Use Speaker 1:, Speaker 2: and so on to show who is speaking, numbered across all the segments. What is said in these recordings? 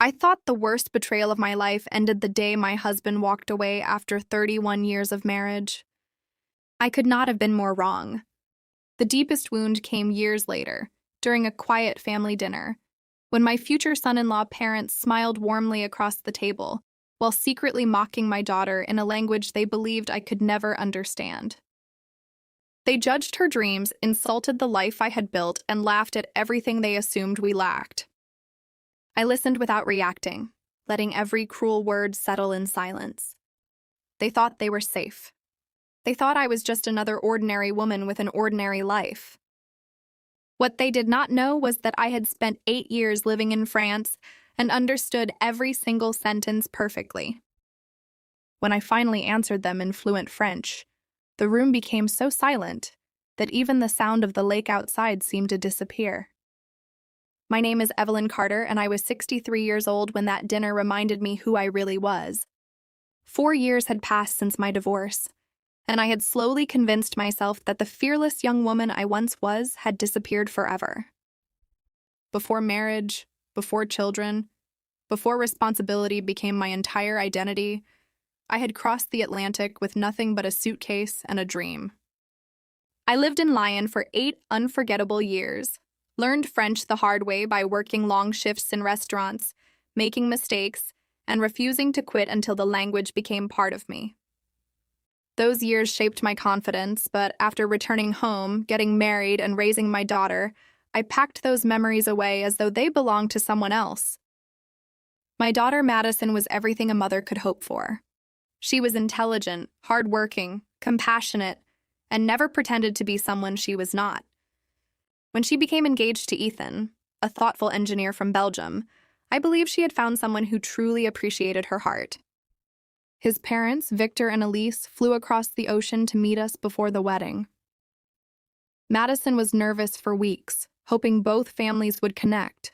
Speaker 1: I thought the worst betrayal of my life ended the day my husband walked away after 31 years of marriage. I could not have been more wrong. The deepest wound came years later, during a quiet family dinner, when my future son-in-law parents smiled warmly across the table, while secretly mocking my daughter in a language they believed I could never understand. They judged her dreams, insulted the life I had built, and laughed at everything they assumed we lacked. I listened without reacting, letting every cruel word settle in silence. They thought they were safe. They thought I was just another ordinary woman with an ordinary life. What they did not know was that I had spent 8 years living in France and understood every single sentence perfectly. When I finally answered them in fluent French, the room became so silent that even the sound of the lake outside seemed to disappear. My name is Evelyn Carter, and I was 63 years old when that dinner reminded me who I really was. 4 years had passed since my divorce, and I had slowly convinced myself that the fearless young woman I once was had disappeared forever. Before marriage, before children, before responsibility became my entire identity, I had crossed the Atlantic with nothing but a suitcase and a dream. I lived in Lyon for 8 unforgettable years, learned French the hard way by working long shifts in restaurants, making mistakes, and refusing to quit until the language became part of me. Those years shaped my confidence, but after returning home, getting married, and raising my daughter, I packed those memories away as though they belonged to someone else. My daughter Madison was everything a mother could hope for. She was intelligent, hardworking, compassionate, and never pretended to be someone she was not. When she became engaged to Ethan, a thoughtful engineer from Belgium, I believe she had found someone who truly appreciated her heart. His parents, Victor and Elise, flew across the ocean to meet us before the wedding. Madison was nervous for weeks, hoping both families would connect.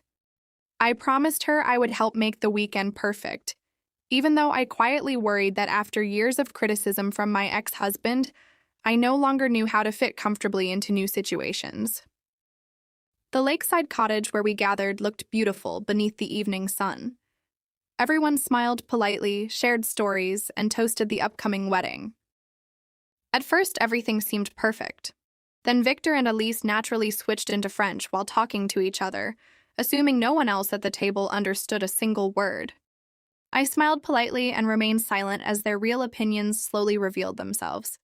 Speaker 1: I promised her I would help make the weekend perfect, even though I quietly worried that after years of criticism from my ex-husband, I no longer knew how to fit comfortably into new situations. The lakeside cottage where we gathered looked beautiful beneath the evening sun. Everyone smiled politely, shared stories, and toasted the upcoming wedding. At first, everything seemed perfect. Then Victor and Elise naturally switched into French while talking to each other, assuming no one else at the table understood a single word. I smiled politely and remained silent as their real opinions slowly revealed themselves.